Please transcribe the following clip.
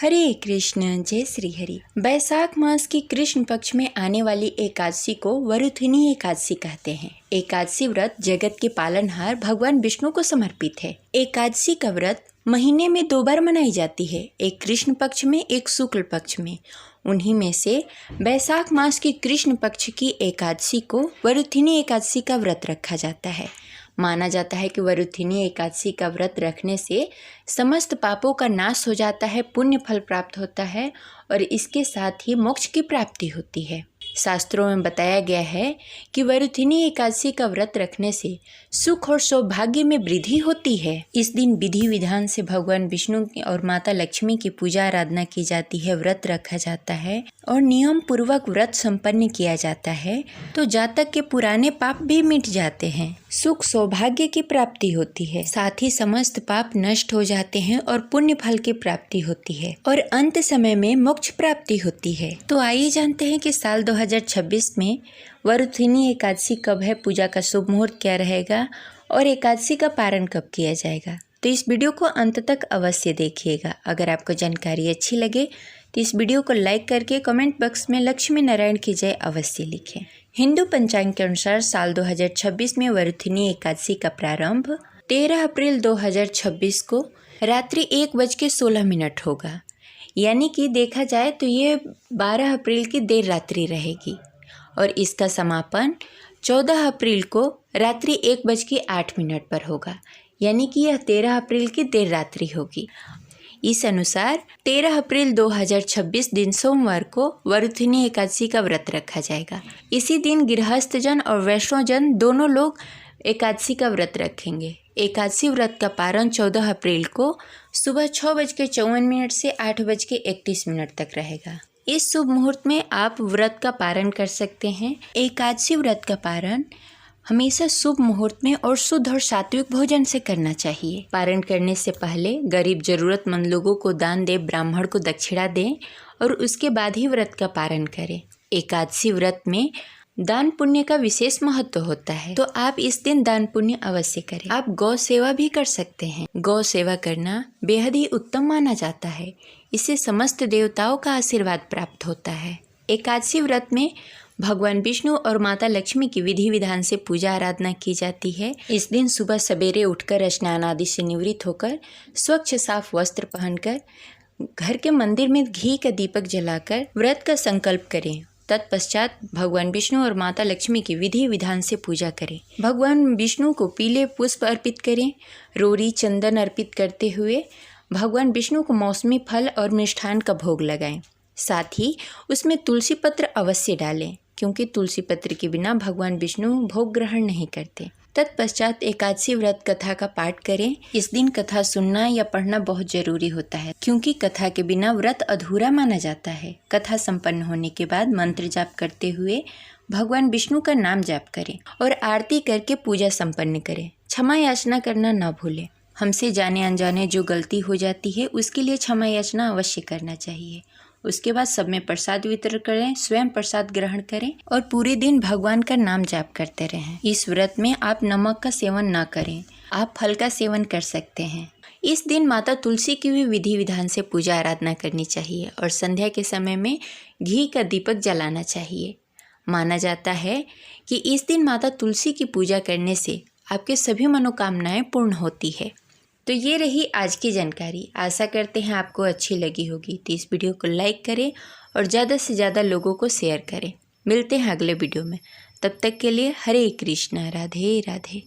हरे कृष्ण जय श्री हरि। बैसाख मास की कृष्ण पक्ष में आने वाली एकादशी को वरुथिनी एकादशी कहते हैं। एकादशी व्रत जगत के पालनहार भगवान विष्णु को समर्पित है। एकादशी का व्रत महीने में 2 बार मनाई जाती है, एक कृष्ण पक्ष में, एक शुक्ल पक्ष में। उन्हीं में से बैसाख मास की कृष्ण पक्ष की एकादशी को वरुथिनी एकादशी का व्रत रखा जाता है। माना जाता है कि वरुथिनी एकादशी का व्रत रखने से समस्त पापों का नाश हो जाता है, पुण्य फल प्राप्त होता है और इसके साथ ही मोक्ष की प्राप्ति होती है। शास्त्रों में बताया गया है कि वरुथिनी एकादशी का व्रत रखने से सुख और सौभाग्य में वृद्धि होती है। इस दिन विधि विधान से भगवान विष्णु और माता लक्ष्मी की पूजा आराधना की जाती है, व्रत रखा जाता है और नियम पूर्वक व्रत संपन्न किया जाता है तो जातक के पुराने पाप भी मिट जाते हैं, सुख सौभाग्य की प्राप्ति होती है, साथ ही समस्त पाप नष्ट हो जाते हैं और पुण्य फल की प्राप्ति होती है और अंत समय में मोक्ष प्राप्ति होती है। तो आइए जानते हैं कि साल 2026 में वरुथिनी एकादशी कब है, पूजा का शुभ मुहूर्त क्या रहेगा और एकादशी का पारण कब किया जाएगा। तो इस वीडियो को अंत तक अवश्य देखिएगा। अगर आपको जानकारी अच्छी लगे तो इस वीडियो को लाइक करके कमेंट बॉक्स में लक्ष्मी नारायण की जय अवश्य लिखें। हिंदू पंचांग के अनुसार साल 2026 में वरुथिनी एकादशी का प्रारंभ 13 अप्रैल 2026 को रात्रि 1:16 होगा। यानी कि देखा जाए तो ये 12 अप्रैल की देर रात्रि रहेगी और इसका समापन 14 अप्रैल को रात्रि 1:08 पर होगा। यानी कि यह 13 अप्रैल की देर रात्रि होगी। इस अनुसार 13 अप्रैल 2026 दिन सोमवार को वरुथिनी एकादशी का व्रत रखा जाएगा। इसी दिन गृहस्थ जन और वैष्णव जन दोनों लोग एकादशी का व्रत रखेंगे। एकादशी व्रत का पारण 14 अप्रैल को सुबह 6:54 से 8:31 तक रहेगा। इस शुभ मुहूर्त में आप व्रत का पारण कर सकते हैं। एकादशी व्रत का पारण हमेशा शुभ मुहूर्त में और शुद्ध और सात्विक भोजन से करना चाहिए। पारण करने से पहले गरीब जरूरतमंद लोगों को दान दें, ब्राह्मण को दक्षिणा दें और उसके बाद ही व्रत का पारण करें। एकादशी व्रत में दान पुण्य का विशेष महत्व होता है, तो आप इस दिन दान पुण्य अवश्य करें। आप गौ सेवा भी कर सकते हैं। गौ सेवा करना बेहद ही उत्तम माना जाता है। इससे समस्त देवताओं का आशीर्वाद प्राप्त होता है। एकादशी व्रत में भगवान विष्णु और माता लक्ष्मी की विधि विधान से पूजा आराधना की जाती है। इस दिन सुबह सवेरे उठकर स्नान आदि से निवृत्त होकर स्वच्छ साफ वस्त्र पहनकर घर के मंदिर में घी का दीपक जलाकर व्रत का संकल्प करें। तत्पश्चात भगवान विष्णु और माता लक्ष्मी की विधि विधान से पूजा करें। भगवान विष्णु को पीले पुष्प अर्पित करें। रोरी चंदन अर्पित करते हुए भगवान विष्णु को मौसमी फल और मिष्ठान का भोग लगाएं। साथ ही उसमें तुलसी पत्र अवश्य डालें, क्योंकि तुलसी पत्र के बिना भगवान विष्णु भोग ग्रहण नहीं करते। तत्पश्चात एकादशी व्रत कथा का पाठ करें। इस दिन कथा सुनना या पढ़ना बहुत जरूरी होता है, क्योंकि कथा के बिना व्रत अधूरा माना जाता है। कथा संपन्न होने के बाद मंत्र जाप करते हुए भगवान विष्णु का नाम जाप करें और आरती करके पूजा संपन्न करें। क्षमा याचना करना न भूलें। हमसे जाने अनजाने जो गलती हो जाती है उसके लिए क्षमा याचना अवश्य करना चाहिए। उसके बाद सब में प्रसाद वितरण करें, स्वयं प्रसाद ग्रहण करें और पूरे दिन भगवान का नाम जाप करते रहें। इस व्रत में आप नमक का सेवन ना करें, आप फल का सेवन कर सकते हैं। इस दिन माता तुलसी की भी विधि विधान से पूजा आराधना करनी चाहिए और संध्या के समय में घी का दीपक जलाना चाहिए। माना जाता है कि इस दिन माता तुलसी की पूजा करने से आपके सभी मनोकामनाएं पूर्ण होती है। तो ये रही आज की जानकारी। आशा करते हैं आपको अच्छी लगी होगी। तो इस वीडियो को लाइक करें और ज़्यादा से ज़्यादा लोगों को शेयर करें। मिलते हैं अगले वीडियो में। तब तक के लिए हरे कृष्णा, राधे राधे।